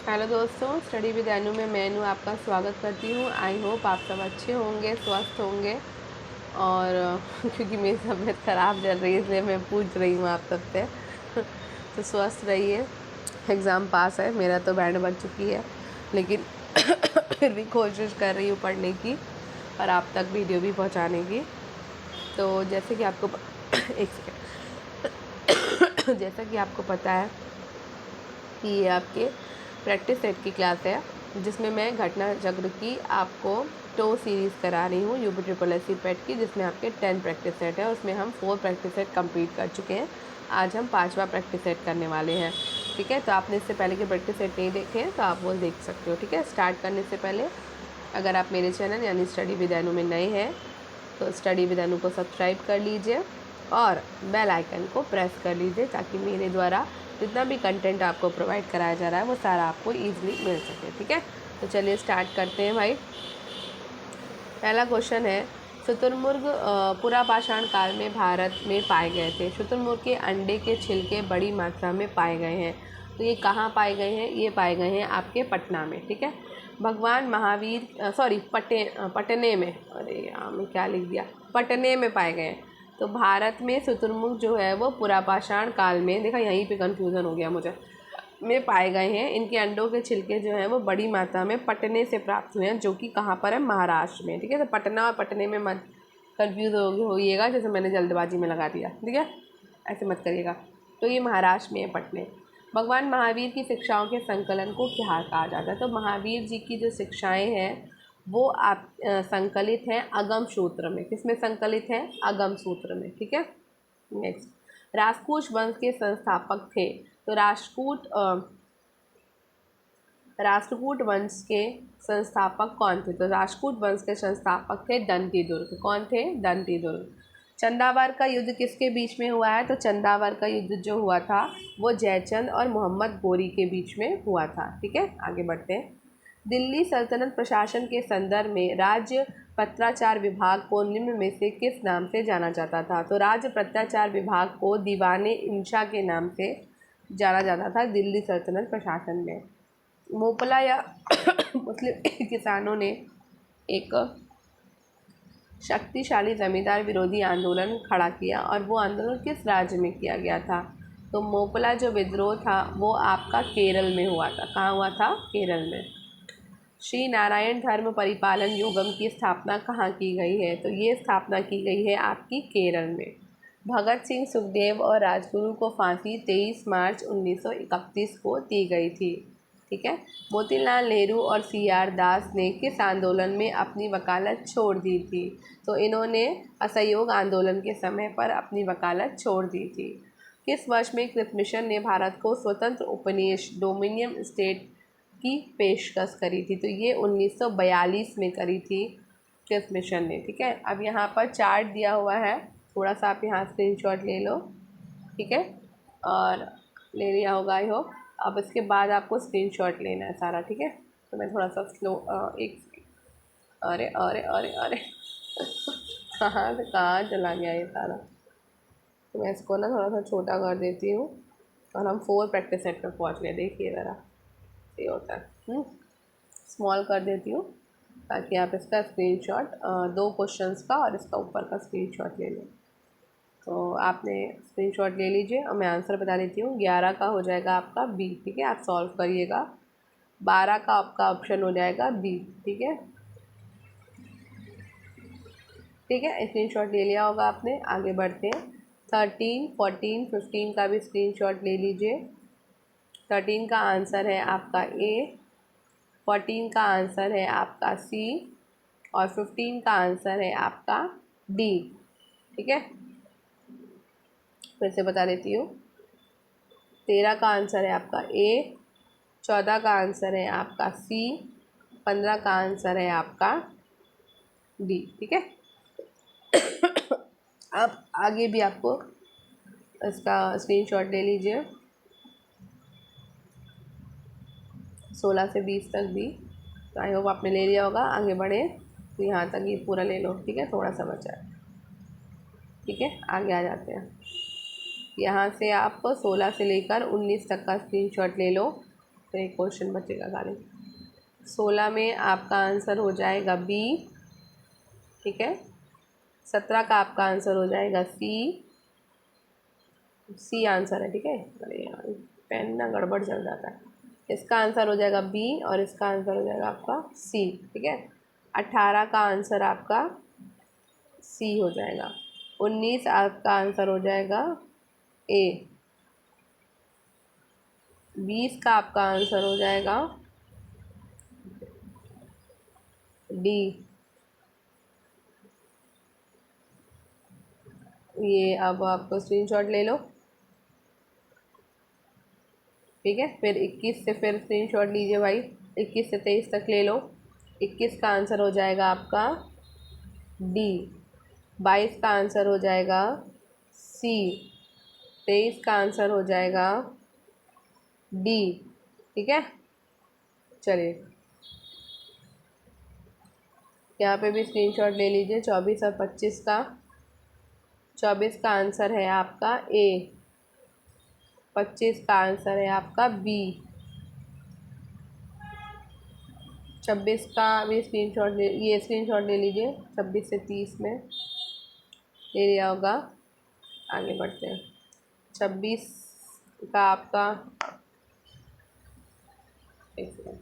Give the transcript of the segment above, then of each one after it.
Hello दोस्तों, study with अनु में मैं अनु आपका स्वागत करती हूँ। आई होप आप सब अच्छे होंगे, स्वस्थ होंगे। और क्योंकि मेरी तबीयत ख़राब चल रही है इसलिए मैं पूछ रही हूँ आप सबसे तो स्वस्थ रहिए। एग्ज़ाम पास है, मेरा तो बैंड बज चुकी है, लेकिन फिर भी कोशिश कर रही हूँ पढ़ने की और आप तक वीडियो भी पहुँचाने की। तो जैसे कि आपको एक सेकेंड जैसा कि आपको पता है कि ये आपके प्रैक्टिस सेट की क्लास है, जिसमें मैं घटना चक्र की आपको 2 सीरीज़ करा रही हूँ यूपी ट्रिपल एस सी पेट की, जिसमें आपके 10 प्रैक्टिस सेट है। उसमें हम 4 प्रैक्टिस सेट कंप्लीट कर चुके हैं। आज हम 5वां प्रैक्टिस सेट करने वाले हैं। ठीक है, तो आपने इससे पहले के प्रैक्टिस सेट नहीं देखे हैं तो आप वो देख सकते हो। ठीक है, स्टार्ट करने से पहले अगर आप मेरे चैनल यानी स्टडी विद अनु में नए हैं तो स्टडी विद अनु को सब्सक्राइब कर लीजिए और बेल आइकन को प्रेस कर लीजिए, ताकि मेरे द्वारा जितना भी कंटेंट आपको प्रोवाइड कराया जा रहा है वो सारा आपको ईजिली मिल सके। ठीक है, तो चलिए स्टार्ट करते हैं भाई। पहला क्वेश्चन है, शुतुरमुर्ग पुरापाषाण काल में भारत में पाए गए थे। शुतुरमुर्ग के अंडे के छिलके बड़ी मात्रा में पाए गए हैं। तो ये कहाँ पाए गए हैं? ये पाए गए हैं आपके पटना में। ठीक है, भगवान महावीर पटने में, अरे यहाँ मैं क्या लिख दिया, पटने में पाए गए हैं। तो भारत में शुतुरमुर्ग जो है वो पुरापाषाण काल में, देखा यहीं पे कंफ्यूजन हो गया मुझे, में पाए गए हैं। इनके अंडों के छिलके जो हैं वो बड़ी मात्रा में पटने से प्राप्त हुए हैं, जो कि कहाँ पर है? महाराष्ट्र में। ठीक है, तो पटना और पटने में मत कंफ्यूज होइएगा, जैसे मैंने जल्दबाजी में लगा दिया। ठीक है, ऐसे मत करिएगा। तो ये महाराष्ट्र में है, पटने। भगवान महावीर की शिक्षाओं के संकलन को क्या कहा जाता है? तो महावीर जी की जो शिक्षाएं हैं वो आप संकलित हैं अगम सूत्र में। किसमें संकलित है? अगम सूत्र में। ठीक है, नेक्स्ट, राजपूत वंश के संस्थापक थे। तो राष्ट्रकूट वंश के संस्थापक कौन थे? तो राष्ट्रकूट वंश के संस्थापक थे दंतीदुर्ग। कौन थे? दंतीदुर्ग। चंदावर का युद्ध किसके बीच में हुआ है? तो चंदावर का युद्ध जो हुआ था वो जयचंद और मोहम्मद गोरी के बीच में हुआ था। ठीक है, आगे बढ़ते हैं। दिल्ली सल्तनत प्रशासन के संदर्भ में राज्य पत्राचार विभाग को निम्न में से किस नाम से जाना जाता था? तो राज्य पत्राचार विभाग को दीवाने इंशा के नाम से जाना जाता था दिल्ली सल्तनत प्रशासन में। मोपला या मुस्लिम किसानों ने एक शक्तिशाली जमींदार विरोधी आंदोलन खड़ा किया, और वो आंदोलन किस राज्य में किया गया था? तो मोपला जो विद्रोह था वो आपका केरल में हुआ था। कहाँ हुआ था? केरल में। श्री नारायण धर्म परिपालन योगम की स्थापना कहाँ की गई है? तो ये स्थापना की गई है आपकी केरल में। भगत सिंह, सुखदेव और राजगुरु को फांसी 23 मार्च 1931 को दी गई थी। ठीक है, मोतीलाल नेहरू और CR दास ने किस आंदोलन में अपनी वकालत छोड़ दी थी? तो इन्होंने असहयोग आंदोलन के समय पर अपनी वकालत छोड़ दी थी। किस वर्ष में क्रिप्स मिशन ने भारत को स्वतंत्र उपनिवेश डोमिनियन स्टेट की पेशकश करी थी? तो ये 1942 में करी थी क्रिप्स मिशन ने। ठीक है, अब यहाँ पर चार्ट दिया हुआ है, थोड़ा सा आप यहाँ स्क्रीनशॉट ले लो। ठीक है, और ले लिया होगा आई होप। अब इसके बाद आपको स्क्रीनशॉट लेना है सारा। ठीक है, तो मैं थोड़ा सा स्लो एक, अरे अरे अरे अरे कहाँ से कहाँ चला गया ये सारा। तो मैं इसको ना थोड़ा सा छोटा कर देती हूँ और हम 4 प्रैक्टिस सेट पर पहुँच गए। देखिए ज़रा, ये होता है, स्मॉल कर देती हूँ ताकि आप इसका स्क्रीनशॉट 2 क्वेश्चंस का और इसका ऊपर का स्क्रीनशॉट ले लें। तो आपने स्क्रीनशॉट ले लीजिए और मैं आंसर बता देती हूँ। 11 का हो जाएगा आपका बी। ठीक है, आप सॉल्व करिएगा। 12 का आपका ऑप्शन हो जाएगा बी। ठीक है, ठीक है, स्क्रीनशॉट ले लिया होगा आपने। आगे बढ़ते हैं। 13, 14, 15 का भी स्क्रीनशॉट ले लीजिए। 13 का आंसर है आपका ए, 14 का आंसर है आपका सी और 15 का आंसर है आपका डी। ठीक है, फिर से बता देती हूँ। 13 का आंसर है आपका ए, 14 का आंसर है आपका सी, 15 का आंसर है आपका डी। ठीक है, अब आगे भी आपको इसका स्क्रीनशॉट ले लीजिए। 16 से 20 तक भी, तो आई होप आपने ले लिया होगा। आगे बढ़े तो यहाँ तक ये पूरा ले लो। ठीक है, थोड़ा सा बचा है। ठीक है, आगे आ जाते हैं। यहाँ से आप 16 से लेकर 19 तक का स्क्रीनशॉट ले लो। तो एक क्वेश्चन बचेगा खाली। 16 में आपका आंसर हो जाएगा बी, ठीक है। 17 का आपका आंसर हो जाएगा सी आंसर है, ठीक है। अरे यार पेन ना गड़बड़ चल जाता है। इसका आंसर हो जाएगा बी और इसका आंसर हो जाएगा आपका सी, ठीक है। 18 का आंसर आपका सी हो जाएगा। 19 आपका आंसर हो जाएगा ए। 20 का आपका आंसर हो जाएगा डी। ये अब आपको स्क्रीनशॉट ले लो, ठीक है। फिर 21 से फिर स्क्रीनशॉट लीजिए भाई, 21 से 23 तक ले लो। 21 का आंसर हो जाएगा आपका डी। 22 का आंसर हो जाएगा सी। 23 का आंसर हो जाएगा डी, ठीक है। चलिए यहाँ पे भी स्क्रीनशॉट ले लीजिए 24 और 25 का। 24 का आंसर है आपका ए, 25 का आंसर है आपका बी। 26 का भी स्क्रीनशॉट ले, ये स्क्रीनशॉट ले लीजिए। 26 से 30 में ले लिया होगा। आगे बढ़ते हैं। 26 का आपका एक सेकंड,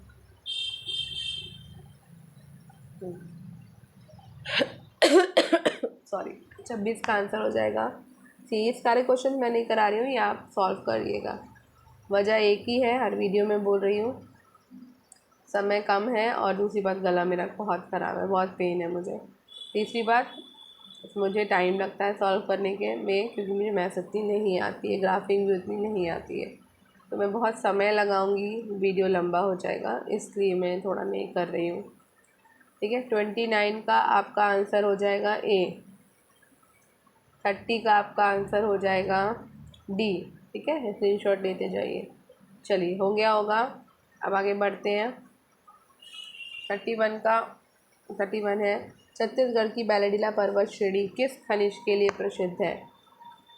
सॉरी। 26 का आंसर हो जाएगा सी। इस सारे क्वेश्चन मैं नहीं करा रही हूँ, ये आप सॉल्व करिएगा। वजह एक ही है, हर वीडियो में बोल रही हूँ, समय कम है और दूसरी बात गला मेरा बहुत ख़राब है, बहुत पेन है मुझे। तीसरी बात, मुझे टाइम लगता है सॉल्व करने के में, क्योंकि मुझे मैथ्स इतनी नहीं आती है, ग्राफिंग भी उतनी नहीं आती है, तो मैं बहुत समय लगाऊंगी, वीडियो लंबा हो जाएगा, इसलिए मैं थोड़ा नहीं कर रही हूँ, ठीक है। 29 का आपका आंसर हो जाएगा ए। 30 का आपका आंसर हो जाएगा डी, ठीक है। स्क्रीनशॉट लेते जाइए। चलिए हो गया होगा, अब आगे बढ़ते हैं। 31 है, छत्तीसगढ़ की बैलेडिला पर्वत श्रेणी किस खनिज के लिए प्रसिद्ध है?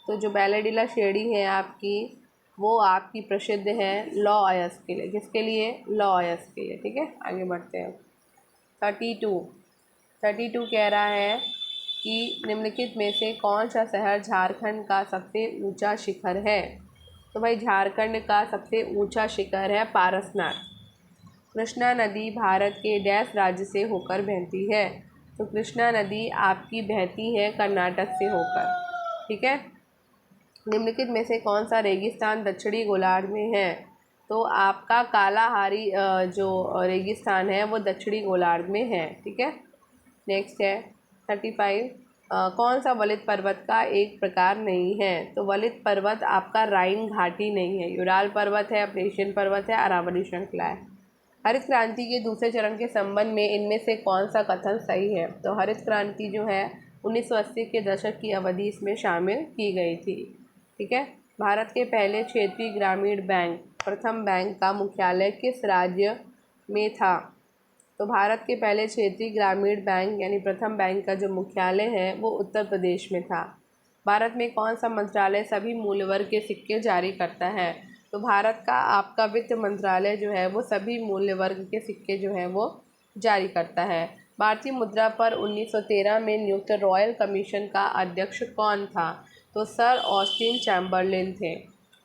तो जो बैलेडिला श्रेणी है आपकी, वो आपकी प्रसिद्ध है लौ अयस्क के लिए। किसके लिए? लौ अयस्क के लिए, ठीक है। आगे बढ़ते हैं। 32 कह रहा है कि निम्नलिखित में से कौन सा शहर झारखंड का सबसे ऊंचा शिखर है? तो भाई झारखंड का सबसे ऊंचा शिखर है पारसनाथ। कृष्णा नदी भारत के डैश राज्य से होकर बहती है? तो कृष्णा नदी आपकी बहती है कर्नाटक से होकर, ठीक है। निम्नलिखित में से कौन सा रेगिस्तान दक्षिणी गोलार्ध में है? तो आपका कालाहारी जो रेगिस्तान है वो दक्षिणी गोलार्ध में है, ठीक है। नेक्स्ट है 35, कौन सा वलित पर्वत का एक प्रकार नहीं है? तो वलित पर्वत आपका राइन घाटी नहीं है, यूराल पर्वत है, अपरेशियन पर्वत है, अरावली श्रृंखला है। हरित क्रांति के दूसरे चरण के संबंध में इनमें से कौन सा कथन सही है? तो हरित क्रांति जो है 1980 के दशक की अवधि इसमें शामिल की गई थी, ठीक है। भारत के पहले क्षेत्रीय ग्रामीण बैंक प्रथम बैंक का मुख्यालय किस राज्य में था? तो भारत के पहले क्षेत्रीय ग्रामीण बैंक यानी प्रथम बैंक का जो मुख्यालय है वो उत्तर प्रदेश में था। भारत में कौन सा मंत्रालय सभी मूल्य वर्ग के सिक्के जारी करता है? तो भारत का आपका वित्त मंत्रालय जो है वो सभी मूल्य वर्ग के सिक्के जो है वो जारी करता है। भारतीय मुद्रा पर 1913 में नियुक्त रॉयल कमीशन का अध्यक्ष कौन था? तो सर ऑस्टिन चैम्बरलिन थे।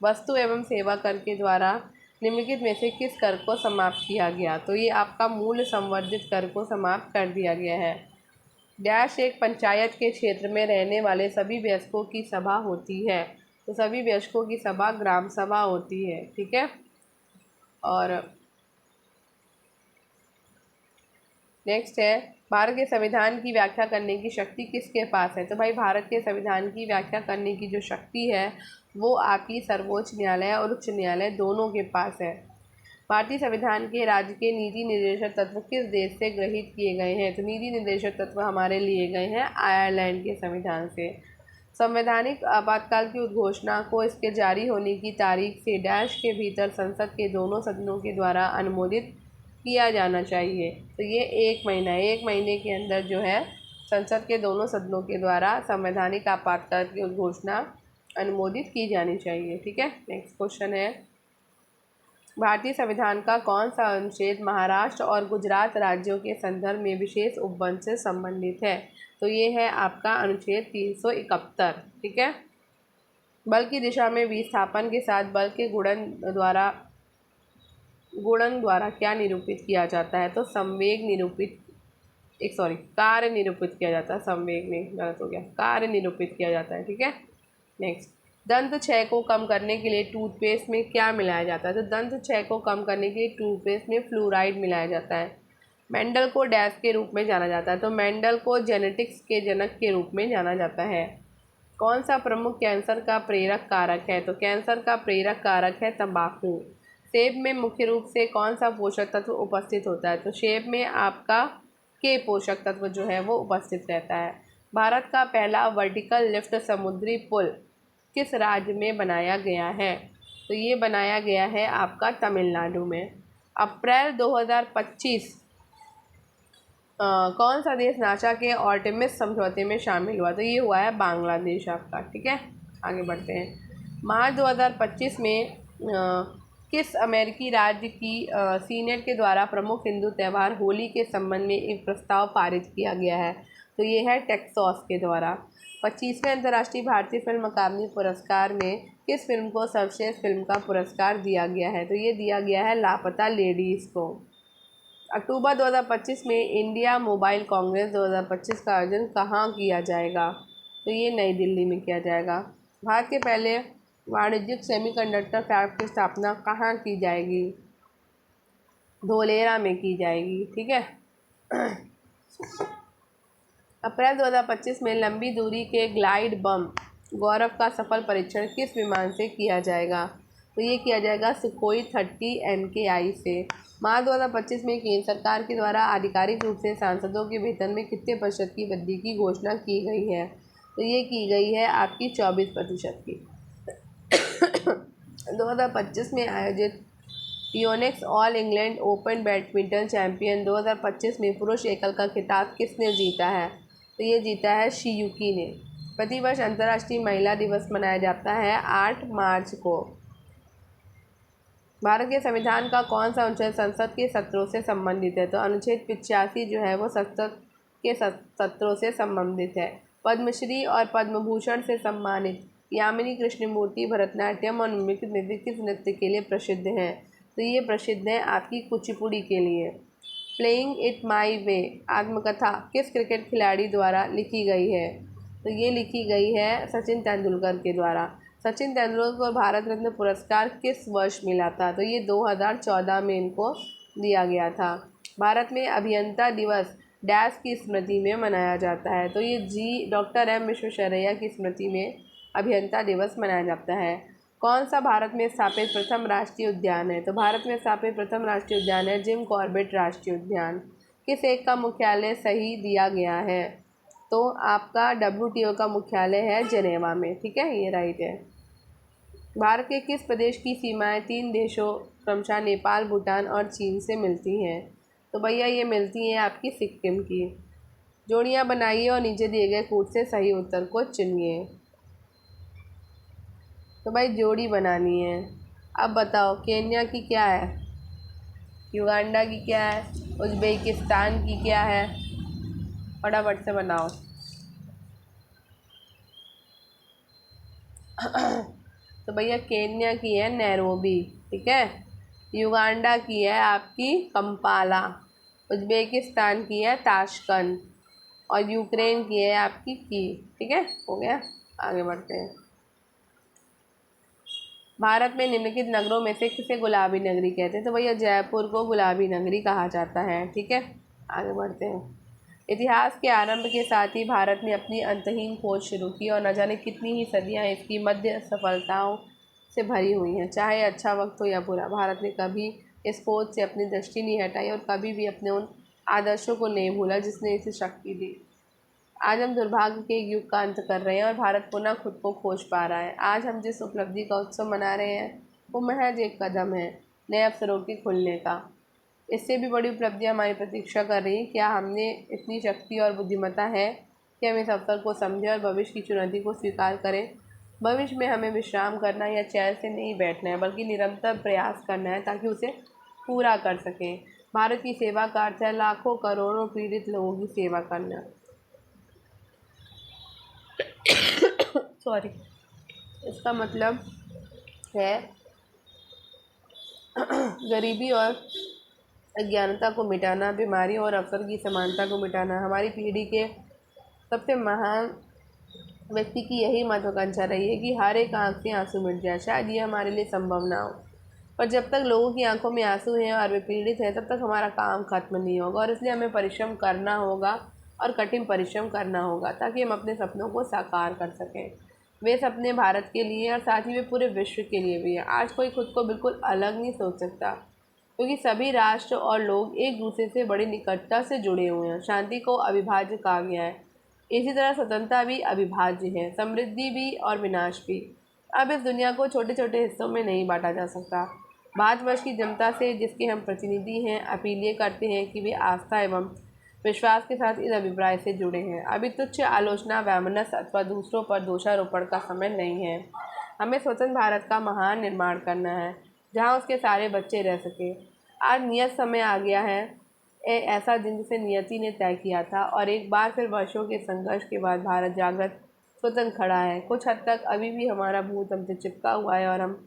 वस्तु एवं सेवा कर के द्वारा निम्नलिखित में से किस कर को समाप्त किया गया? तो ये आपका मूल्य संवर्धित कर को समाप्त कर दिया गया है। डैश एक पंचायत के क्षेत्र में रहने वाले सभी वयस्कों की सभा होती है? तो सभी वयस्कों की सभा ग्राम सभा होती है, ठीक है। और नेक्स्ट है, भारत के संविधान की व्याख्या करने की शक्ति किसके पास है? तो भाई भारत के संविधान की व्याख्या करने की जो शक्ति है वो आपकी सर्वोच्च न्यायालय और उच्च न्यायालय दोनों के पास है। भारतीय संविधान के राज्य के नीति निर्देशक तत्व किस देश से ग्रहित किए गए हैं? तो नीति निर्देशक तत्व हमारे लिए गए हैं आयरलैंड के संविधान से। संवैधानिक आपातकाल की उद्घोषणा को इसके जारी होने की तारीख से डैश के भीतर संसद के दोनों सदनों के द्वारा अनुमोदित किया जाना चाहिए। तो ये 1 महीने के अंदर जो है संसद के दोनों सदनों के द्वारा संवैधानिक आपातकाल की उद्घोषणा अनुमोदित की जानी चाहिए, ठीक है। नेक्स्ट क्वेश्चन है भारतीय संविधान का कौन सा अनुच्छेद महाराष्ट्र और गुजरात राज्यों के संदर्भ में विशेष उपवन से संबंधित है? तो ये है आपका अनुच्छेद 371। ठीक है। बल की दिशा में विस्थापन के साथ बल के गुणन द्वारा क्या निरूपित किया जाता है? तो कार्य निरूपित किया जाता है। संवेग नहीं, गलत हो गया, कार्य निरूपित किया जाता है। ठीक है। नेक्स्ट, दंत क्षय को कम करने के लिए टूथपेस्ट में क्या मिलाया जाता है? तो दंत क्षय को कम करने के लिए टूथपेस्ट में फ्लूराइड मिलाया जाता है। मेंडल को डैश के रूप में जाना जाता है? तो मेंडल को जेनेटिक्स के जनक के रूप में जाना जाता है। कौन सा प्रमुख कैंसर का प्रेरक कारक है? तो कैंसर का प्रेरक कारक है तंबाकू। सेब में मुख्य रूप से कौन सा पोषक तत्व उपस्थित होता है? तो सेब में आपका के पोषक तत्व जो है वो उपस्थित रहता है। भारत का पहला वर्टिकल लिफ्ट समुद्री पुल किस राज्य में बनाया गया है? तो ये बनाया गया है आपका तमिलनाडु में। अप्रैल 2025 कौन सा देश नासा के आर्टेमिस समझौते में शामिल हुआ? तो ये हुआ है बांग्लादेश आपका। ठीक है, आगे बढ़ते हैं। मार्च 2025 में किस अमेरिकी राज्य की सीनेट के द्वारा प्रमुख हिंदू त्यौहार होली के संबंध में एक प्रस्ताव पारित किया गया है? तो ये है टेक्सास के द्वारा। 25वें अंतर्राष्ट्रीय भारतीय फिल्म अकादमी पुरस्कार में किस फिल्म को सर्वश्रेष्ठ फिल्म का पुरस्कार दिया गया है? तो ये दिया गया है लापता लेडीज़ को। अक्टूबर 2025 में इंडिया मोबाइल कांग्रेस 2025 का आयोजन कहाँ किया जाएगा? तो ये नई दिल्ली में किया जाएगा। भारत के पहले वाणिज्यिक सेमीकंडक्टर फैब की स्थापना कहाँ की जाएगी? धोलेरा में की जाएगी। ठीक है। अप्रैल 2025 में लंबी दूरी के ग्लाइड बम गौरव का सफल परीक्षण किस विमान से किया जाएगा? तो ये किया जाएगा सुखोई 30 MKI से। मार्च 2025 में केंद्र सरकार के द्वारा आधिकारिक रूप से सांसदों के वेतन में कितने प्रतिशत की वृद्धि की घोषणा की गई है? तो ये की गई है आपकी 24% की। 2025 में आयोजित Yonex all England open badminton champion 2025 में पुरुष एकल का खिताब किसने जीता है? तो ये जीता है शियुकी ने। प्रतिवर्ष अंतर्राष्ट्रीय महिला दिवस मनाया जाता है 8 मार्च को। भारत के संविधान का कौन सा अनुच्छेद संसद के सत्रों से संबंधित है? तो अनुच्छेद 85 जो है वो संसद के सत्रों से संबंधित है। पद्मश्री और पद्म भूषण से सम्मानित यामिनी कृष्णमूर्ति भरतनाट्यम और मिमिक्री नृत्य किस नृत्य के लिए प्रसिद्ध हैं? तो ये प्रसिद्ध है आपकी कुचिपुड़ी के लिए। प्लेइंग इट माई वे आत्मकथा किस क्रिकेट खिलाड़ी द्वारा लिखी गई है? तो ये लिखी गई है सचिन तेंदुलकर के द्वारा। सचिन तेंदुलकर को भारत रत्न पुरस्कार किस वर्ष मिला था? तो ये 2014 में इनको दिया गया था। भारत में अभियंता दिवस डैश की स्मृति में मनाया जाता है? तो ये डॉक्टर एम विश्वेश्वरैया की स्मृति में अभियंता दिवस मनाया जाता है। कौन सा भारत में स्थापित प्रथम राष्ट्रीय उद्यान है? तो भारत में स्थापित प्रथम राष्ट्रीय उद्यान है जिम कॉर्बेट राष्ट्रीय उद्यान। किस एक का मुख्यालय सही दिया गया है? तो आपका WTO का मुख्यालय है जेनेवा में। ठीक है, ये राइट है। भारत के किस प्रदेश की सीमाएं 3 देशों क्रमशः नेपाल, भूटान और चीन से मिलती हैं? तो भैया ये मिलती हैं आपकी सिक्किम की। जोड़ियाँ बनाइए और नीचे दिए गए कूट से सही उत्तर को चुनिए। तो भाई जोड़ी बनानी है। अब बताओ केन्या की क्या है, युगांडा की क्या है, उज़्बेकिस्तान की क्या है? फटाफट से बनाओ। तो भैया केन्या की है नैरोबी। ठीक है। युगांडा की है आपकी कंपाला, उज़्बेकिस्तान की है ताशकंद और यूक्रेन की है आपकी की। ठीक है, हो गया। आगे बढ़ते हैं। भारत में निम्नलिखित नगरों में से किसे गुलाबी नगरी कहते हैं? तो भैया जयपुर को गुलाबी नगरी कहा जाता है। ठीक है, आगे बढ़ते हैं। इतिहास के आरंभ के साथ ही भारत ने अपनी अंतहीन खोज शुरू की और न जाने कितनी ही सदियां इसकी मध्य सफलताओं से भरी हुई हैं। चाहे अच्छा वक्त हो या बुरा, भारत ने कभी इस खोज से अपनी दृष्टि नहीं हटाई और कभी भी अपने उन आदर्शों को नहीं भूला जिसने इसे शक्ति दी। आज हम दुर्भाग्य के एक युग का अंत कर रहे हैं और भारत पुनः खुद को खोज पा रहा है। आज हम जिस उपलब्धि का उत्सव मना रहे हैं वो महज एक कदम है नए अवसरों के खुलने का। इससे भी बड़ी उपलब्धियां हमारी प्रतीक्षा कर रही हैं। क्या हमने इतनी शक्ति और बुद्धिमत्ता है कि हम इस अवसर को समझें और भविष्य की चुनौती को स्वीकार करें? भविष्य में हमें विश्राम करना या चैन से नहीं बैठना है, बल्कि निरंतर प्रयास करना है ताकि उसे पूरा कर सकें। भारत की सेवा का अर्थ है लाखों करोड़ों पीड़ित लोगों की सेवा करना। सॉरी। इसका मतलब है गरीबी और अज्ञानता को मिटाना, बीमारी और अवसर की समानता को मिटाना। हमारी पीढ़ी के सबसे महान व्यक्ति की यही महत्वाकांक्षा रही है कि हर एक आंख से आंसू मिट जाए। शायद ये हमारे लिए संभव ना हो, पर जब तक लोगों की आंखों में आंसू हैं और वे पीड़ित हैं, तब तक हमारा काम खत्म नहीं होगा। और इसलिए हमें परिश्रम करना होगा, और कठिन परिश्रम करना होगा, ताकि हम अपने सपनों को साकार कर सकें। वे सपने भारत के लिए और साथ ही वे पूरे विश्व के लिए भी हैं। आज कोई खुद को बिल्कुल अलग नहीं सोच सकता, क्योंकि सभी राष्ट्र और लोग एक दूसरे से बड़ी निकटता से जुड़े हुए हैं। शांति को अविभाज्य कहा गया है, इसी तरह स्वतंत्रता भी अविभाज्य है, समृद्धि भी और विनाश भी। अब इस दुनिया को छोटे छोटे हिस्सों में नहीं बांटा जा सकता। भारतवर्ष की जनता से, जिसके हम प्रतिनिधि हैं, अपील ये करते हैं कि वे आस्था एवं विश्वास के साथ इस अभिप्राय से जुड़े हैं। अभी तुच्छ आलोचना, वैमनस्य अथवा दूसरों पर दोषारोपण का समय नहीं है। हमें स्वतंत्र भारत का महान निर्माण करना है, जहाँ उसके सारे बच्चे रह सके। आज नियत समय आ गया है, ऐसा दिन जिसे नियति ने तय किया था, और एक बार फिर वर्षों के संघर्ष के बाद भारत जागृत स्वतंत्र खड़ा है। कुछ हद तक अभी भी हमारा भूत हमसे चिपका हुआ है, और हम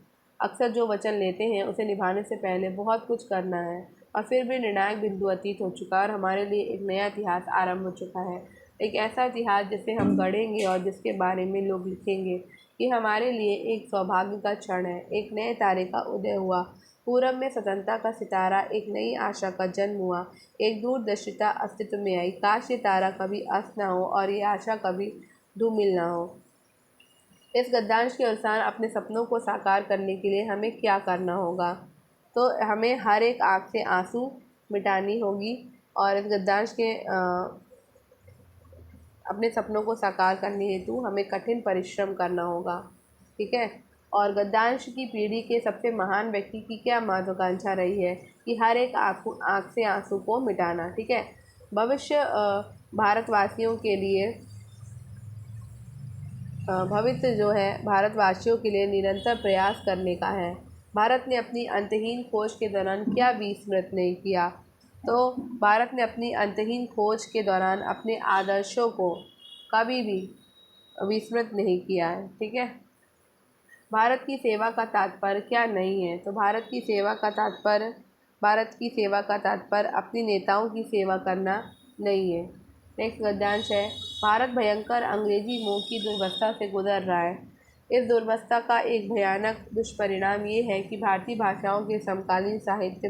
अक्सर जो वचन लेते हैं उसे निभाने से पहले बहुत कुछ करना है। और फिर भी निर्णायक बिंदु अतीत हो चुका, और हमारे लिए एक नया इतिहास आरंभ हो चुका है। एक ऐसा इतिहास जिसे हम गढ़ेंगे और जिसके बारे में लोग लिखेंगे कि हमारे लिए एक सौभाग्य का क्षण है। एक नए तारे का उदय हुआ, पूरब में स्वतंत्रता का सितारा, एक नई आशा का जन्म हुआ, एक दूरदर्शिता अस्तित्व में आई। काश ये तारा कभी अस्त ना हो और ये आशा कभी धूमिल ना हो। इस गद्यांश के अनुसार अपने सपनों को साकार करने के लिए हमें क्या करना होगा? तो हमें हर एक आँख से आंसू मिटानी होगी, और इस गद्यांश के अपने सपनों को साकार करने हेतु हमें कठिन परिश्रम करना होगा। ठीक है। और गद्यांश की पीढ़ी के सबसे महान व्यक्ति की क्या महत्वाकांक्षा रही है कि हर एक आँख से आंसू को मिटाना। ठीक है। भविष्य भारतवासियों के लिए भविष्य जो है भारतवासियों के लिए निरंतर प्रयास करने का है। भारत ने अपनी अंतहीन खोज के दौरान क्या विस्मृत नहीं किया? तो भारत ने अपनी अंतहीन खोज के दौरान अपने आदर्शों को कभी भी विस्मृत नहीं किया है। ठीक है। भारत की सेवा का तात्पर्य क्या नहीं है? तो भारत की सेवा का तात्पर्य अपने नेताओं की सेवा करना नहीं है। नेक्स्ट गद्यांश है, भारत भयंकर अंग्रेजी मोह की दुर्वस्था से गुजर रहा है। इस दुर्वस्था का एक भयानक दुष्परिणाम ये है कि भारतीय भाषाओं के समकालीन साहित्य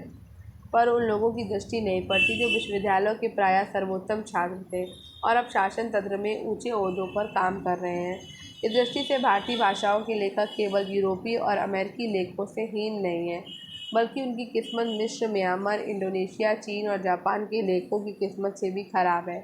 पर उन लोगों की दृष्टि नहीं पड़ती जो विश्वविद्यालयों के प्रायः सर्वोत्तम छात्र थे और अब शासन तंत्र में ऊंचे ओहदों पर काम कर रहे हैं। इस दृष्टि से भारतीय भाषाओं के लेखक केवल यूरोपीय और अमेरिकी लेखकों से हीन नहीं है, बल्कि उनकी किस्मत मिस्र, म्यांमार, इंडोनेशिया, चीन और जापान के लेखकों की किस्मत से भी खराब है,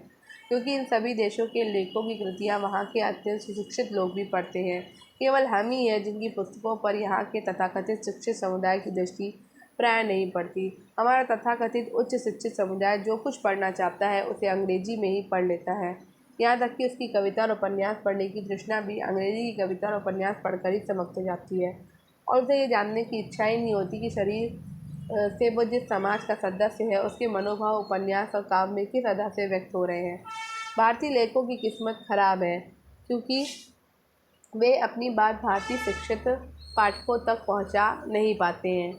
क्योंकि इन सभी देशों के लेखकों की कृतियाँ वहाँ के अत्यंत सुशिक्षित लोग भी पढ़ते हैं। केवल हम ही हैं जिनकी पुस्तकों पर यहाँ के तथाकथित शिक्षित समुदाय की दृष्टि प्राय नहीं पड़ती। हमारा तथाकथित उच्च शिक्षित समुदाय जो कुछ पढ़ना चाहता है उसे अंग्रेजी में ही पढ़ लेता है। यहाँ तक कि उसकी कविता और उपन्यास पढ़ने की तृष्णा भी अंग्रेजी की कविता और उपन्यास पढ़कर ही समाप्त हो जाती है, और उसे ये जानने की इच्छा ही नहीं होती कि शरीर से वो जिस समाज का सदस्य है उसके मनोभाव उपन्यास और काव्य में किस अदा से व्यक्त हो रहे हैं। भारतीय लेखकों की किस्मत खराब है, क्योंकि वे अपनी बात भारतीय शिक्षित पाठकों तक पहुंचा नहीं पाते हैं।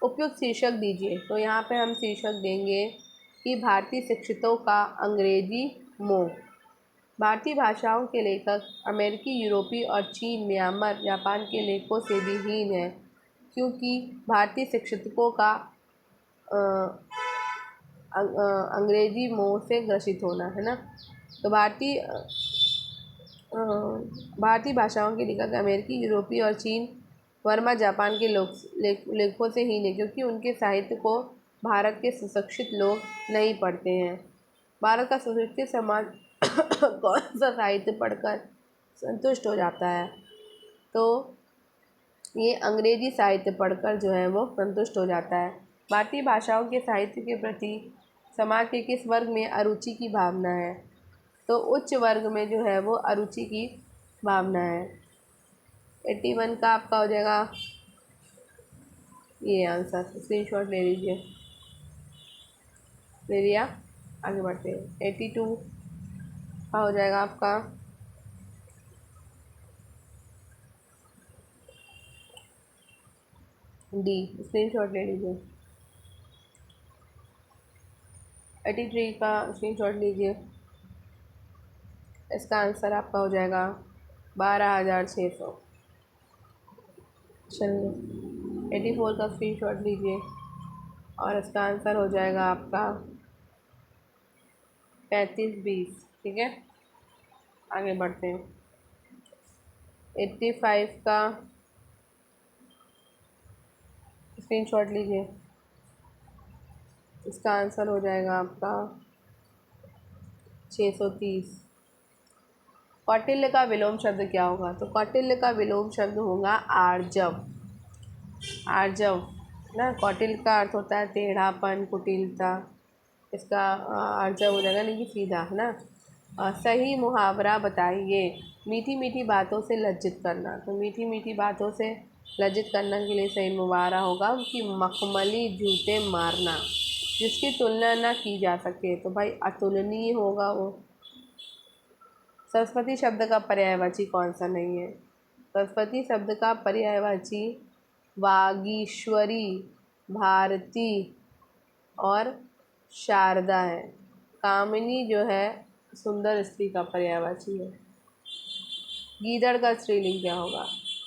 उपयुक्त शीर्षक दीजिए। तो यहाँ पे हम शीर्षक देंगे कि भारतीय शिक्षितों का अंग्रेजी मोह। भारतीय भाषाओं के लेखक अमेरिकी, यूरोपीय और चीन, म्यांमार, जापान के लेखकों से भी हीन है, क्योंकि भारतीय शिक्षितों का अंग्रेजी मोह से ग्रसित होना है ना। तो भारतीय भाषाओं के लेखक अमेरिकी, यूरोपीय और चीन, वर्मा, जापान के लेखकों से हीन है, क्योंकि उनके साहित्य को भारत के सुशिक्षित लोग नहीं पढ़ते हैं। भारत का सुशिक्षित समाज कौन सा साहित्य पढ़कर संतुष्ट हो जाता है? तो ये अंग्रेजी साहित्य पढ़कर जो है वो संतुष्ट हो जाता है। भारतीय भाषाओं के साहित्य के प्रति समाज के किस वर्ग में अरुचि की भावना है? तो उच्च वर्ग में जो है वो अरुचि की भावना है। 81 का आपका हो जाएगा ये आंसर, स्क्रीनशॉट ले लीजिए। ले लिया, आगे बढ़ते हैं। 82 का हो जाएगा आपका डी, स्क्रीनशॉट ले लीजिए। 83 का स्क्रीनशॉट लीजिए। इसका आंसर आपका हो जाएगा 12,600। चलिए 84 का स्क्रीनशॉट लीजिए और इसका आंसर हो जाएगा आपका 3520। ठीक है, आगे बढ़ते हैं। 85 का स्क्रीनशॉट लीजिए। इसका आंसर हो जाएगा आपका 630। कौटिल्य का विलोम शब्द क्या होगा? तो कौटिल्य का विलोम शब्द होगा आर्जव। आर्जव ना, कौटिल्य का अर्थ होता है टेढ़ापन, कुटिलता। इसका आर्जव हो जाएगा, नहीं कि सीधा है ना। सही मुहावरा बताइए। मीठी मीठी बातों से लज्जित करना। तो मीठी मीठी बातों से लज्जित करने के लिए सही मुहावरा होगा कि मखमली जूते मारना। जिसकी तुलना ना की जा सके, तो भाई अतुलनीय होगा वो। सरस्वती शब्द का पर्यायवाची कौन सा नहीं है? सरस्वती शब्द का पर्यायवाची वागीश्वरी, भारती और शारदा है। कामिनी जो है सुंदर स्त्री का पर्यायवाची है। गीदड़ का स्त्रीलिंग क्या होगा?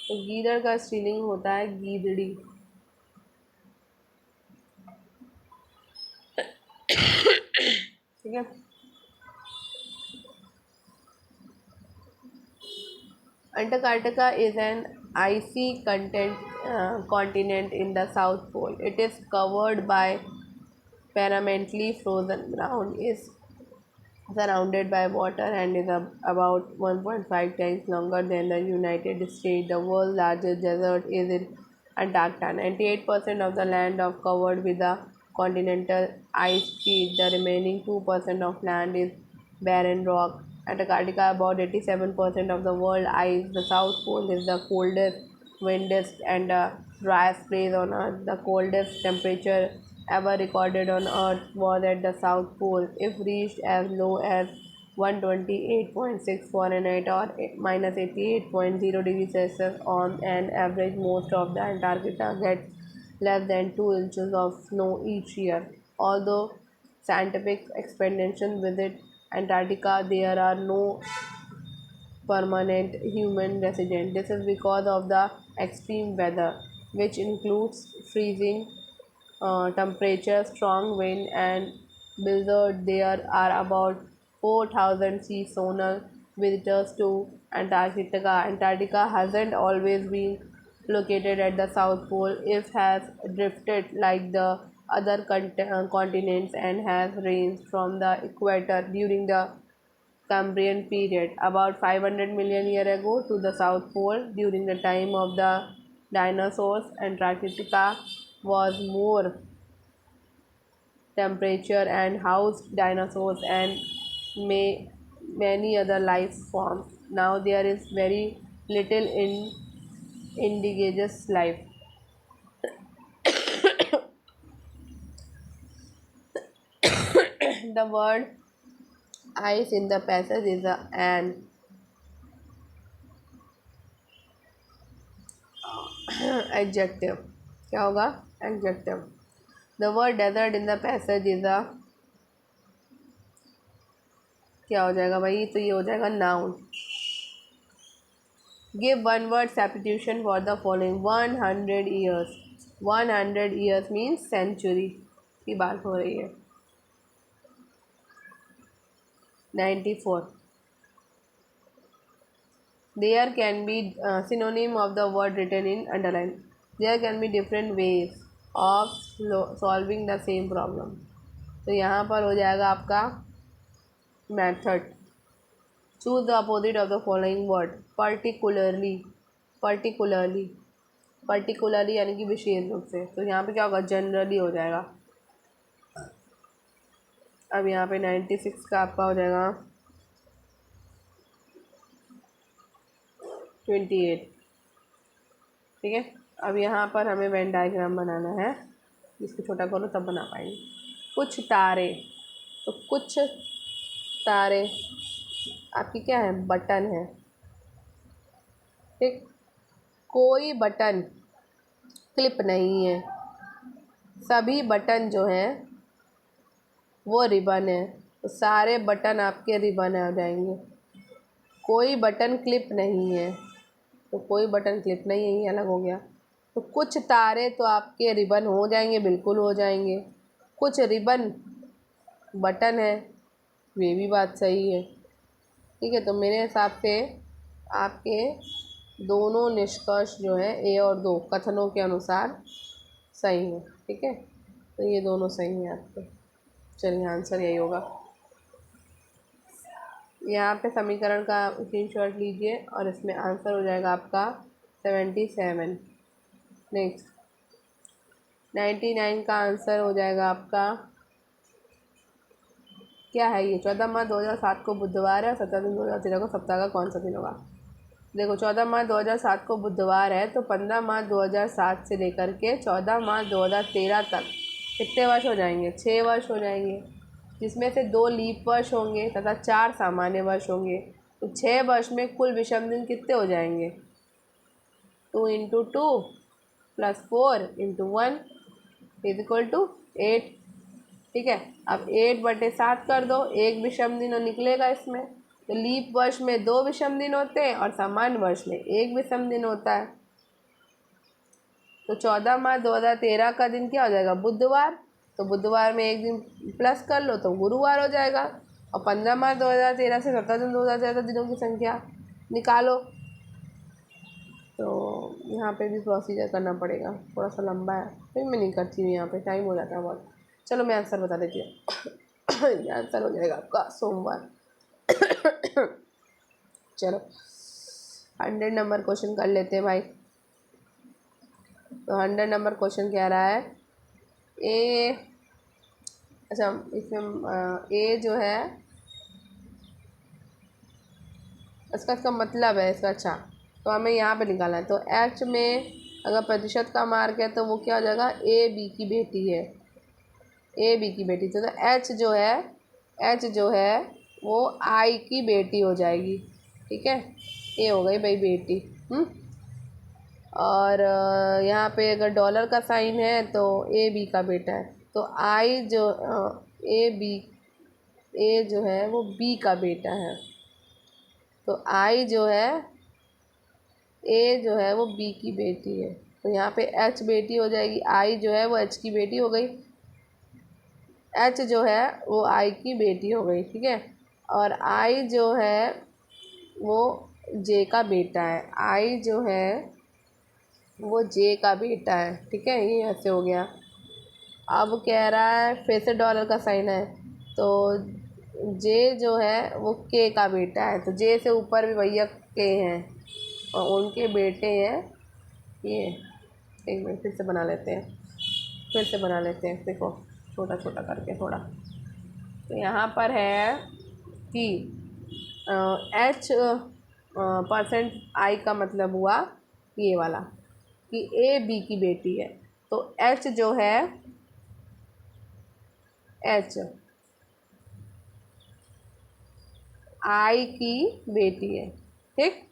तो गीदड़ का स्त्रीलिंग होता है गीदड़ी। ठीक है। Antarctica is an icy continent in the South Pole. It is covered by permanently frozen ground, is surrounded by water, and is about 1.5 times longer than the United States. The world's largest desert is in Antarctica. 98% of the land is covered with the continental ice sheet. The remaining 2% of land is barren rock. Antarctica about 87% of the world ice. The South Pole is the coldest, windiest, and driest place on Earth. The coldest temperature ever recorded on Earth was at the South Pole, if reached as low as 128.6 Fahrenheit or minus 88.0 degrees Celsius on an average. Most of the Antarctica gets less than 2 inches of snow each year. Although scientific expeditions visit Antarctica, there are no permanent human resident. This is because of the extreme weather, which includes freezing temperature, strong wind, and blizzard. There are about 4,000 seasonal visitors to Antarctica. Antarctica hasn't always been located at the South Pole. It has drifted like the other continents and has ranged from the equator during the Cambrian period, about 500 million years ago, to the South Pole. During the time of the dinosaurs, Antarctica was more temperature and housed dinosaurs and many other life forms. Now there is very little in indigenous life. The word ice in the passage is an adjective. क्या होगा? Adjective. The word desert in the passage is a क्या हो जाएगा भाई? तो ये हो जाएगा noun. Give one word substitution for the following. 100 years. 100 years means century की बात हो रही है. 94. There can be synonym of the word written in underline. There can be different ways of solving the same problem. तो यहाँ पर हो जाएगा आपका method. Choose the opposite of the following word. Particularly. Particularly. Particularly यानी कि विशेष रूप से. तो यहाँ पे क्या होगा? Generally हो जाएगा. अब यहाँ पे 96 का आपका हो जाएगा 28। ठीक है, अब यहाँ पर हमें वेन डायग्राम बनाना है, इसको छोटा करो तब बना पाएंगे। कुछ तारे, तो कुछ तारे आपकी क्या है, बटन है। ठीक, कोई बटन क्लिप नहीं है, सभी बटन जो हैं वो रिबन है, तो सारे बटन आपके रिबन आ जाएंगे। कोई बटन क्लिप नहीं है, तो कोई बटन क्लिप नहीं है, ये अलग हो गया। तो कुछ तारे तो आपके रिबन हो जाएंगे, बिल्कुल हो जाएंगे। कुछ रिबन बटन है, ये भी बात सही है। ठीक है, तो मेरे हिसाब से आपके दोनों निष्कर्ष जो है ए और दो कथनों के अनुसार सही है। ठीक है, तो ये दोनों सही हैं आपके। चलिए, आंसर यही होगा। यहाँ पे समीकरण का स्क्रीनशॉट लीजिए और इसमें आंसर हो जाएगा आपका 77। नेक्स्ट 99 का आंसर हो जाएगा आपका, क्या है ये, 14 मार्च 2007 को बुधवार है और 17 जून 2013 को सप्ताह का कौन सा दिन होगा। देखो, 14 मार्च 2007 को बुधवार है, तो 15 मार्च 2007 से लेकर के 14 मार्च 2013 तक कितने वर्ष हो जाएंगे, 6 वर्ष हो जाएंगे, जिसमें से 2 लीप वर्ष होंगे तथा 4 सामान्य वर्ष होंगे। तो 6 वर्ष में कुल विषम दिन कितने हो जाएंगे, 2 × 2 + 4 × 1 = 8। ठीक है, अब 8/7 कर दो, एक विषम दिन और निकलेगा इसमें। तो लीप वर्ष में 2 विषम दिन होते हैं और सामान्य वर्ष में 1 विषम दिन होता है। तो 14 मार्च 2013 का दिन क्या हो जाएगा, बुधवार। तो बुधवार में एक दिन प्लस कर लो तो गुरुवार हो जाएगा। और 15 मार्च 2013 से 17 जून 2013 दिनों की संख्या निकालो। तो यहाँ पे भी प्रोसीजर करना पड़ेगा, थोड़ा सा लंबा है, फिर मैं नहीं करती हूँ, यहाँ पे टाइम हो जाता है बहुत। चलो मैं आंसर बता देती हूँ। ये आंसर हो जाएगा आपका सोमवार। चलो 100 नंबर क्वेश्चन कर लेते हैं भाई। तो 100 नंबर क्वेश्चन कह रहा है ए, अच्छा इसमें ए जो है इसका मतलब है इसका, अच्छा तो हमें यहाँ पे निकालना है। तो एच में अगर प्रतिशत का मार्क है तो वो क्या हो जाएगा, ए बी की बेटी है, ए बी की बेटी। तो एच जो है वो आई की बेटी हो जाएगी। ठीक है, ए हो गई भाई बेटी। और यहाँ पे अगर डॉलर का साइन है तो ए बी का बेटा है। तो आई जो ए जो है वो बी का बेटा है। तो आई जो है, ए जो है वो बी की बेटी है। तो यहाँ पे एच बेटी हो जाएगी, आई जो है वो एच की बेटी हो गई, एच जो है वो आई की बेटी हो गई। ठीक है, और आई जो है वो जे का बेटा है, आई जो है वो जे का बेटा है। ठीक है, ये ऐसे हो गया। अब कह रहा है फिर से डॉलर का साइन है, तो जे जो है वो के का बेटा है। तो जे से ऊपर भी भैया के हैं और उनके बेटे हैं ये। एक मिनट फिर से बना लेते हैं, देखो छोटा छोटा करके थोड़ा। तो यहाँ पर है कि एच परसेंट आई का मतलब हुआ ये वाला कि ए बी की बेटी है। तो एच जो है, एच आई की बेटी है। ठीक,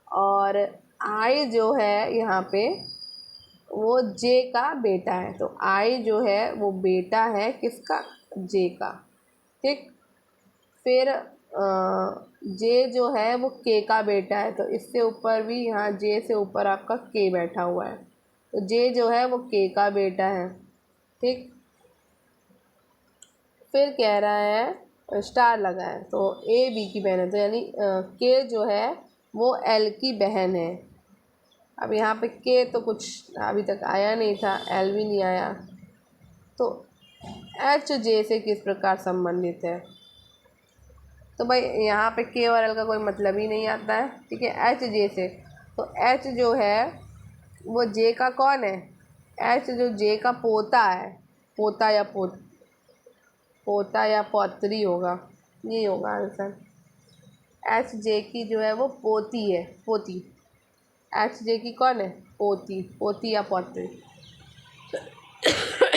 और आई जो है यहाँ पे वो जे का बेटा है। तो आई जो है वो बेटा है किसका, जे का। ठीक, फिर जे जो है वो के का बेटा है। तो इससे ऊपर भी यहाँ जे से ऊपर आपका के बैठा हुआ है। तो जे जो है वो के का बेटा है। ठीक, फिर कह रहा है स्टार लगा है, तो ए बी की बहन है, तो यानी के जो है वो एल की बहन है। अब यहाँ पे के तो कुछ अभी तक आया नहीं था, एल भी नहीं आया। तो एच जे से किस प्रकार संबंधित है, तो भाई यहाँ पे के और एल का कोई मतलब ही नहीं आता है। ठीक है, एच जे से, तो एच जो है वो जे का कौन है, एच जो जे का पोता है, पोता या पौत्री होगा, ये होगा आंसर। एच जे की जो है वो पोती है, पोती। एच जे की कौन है? पोती, पोती या पौत्री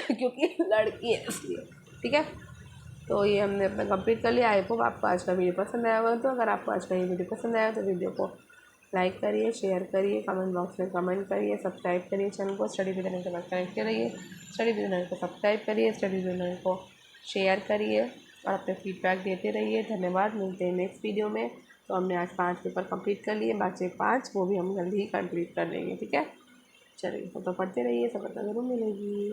क्योंकि लड़की है इसलिए। ठीक है, तो ये हमने अपना कंप्लीट कर लिया। आई होप आपको आज का वीडियो पसंद आया होगा। तो अगर आपको आज का ये वीडियो पसंद आया तो वीडियो को लाइक करिए, शेयर करिए, कमेंट बॉक्स में कमेंट करिए, सब्सक्राइब करिए चैनल को, स्टडी विद अनंत के साथ कनेक्ट रहिए, स्टडी विद अनंत को सब्सक्राइब करिए, स्टडी विद अनंत को शेयर करिए और अपने फीडबैक देते रहिए। धन्यवाद, मिलते हैं नेक्स्ट वीडियो में। तो हमने आज 5 पेपर कंप्लीट कर लिए, बाकी 5 वो भी हम जल्दी ही कंप्लीट कर लेंगे। ठीक है, चलिए तो पढ़ते रहिए, सफलता ज़रूर मिलेगी।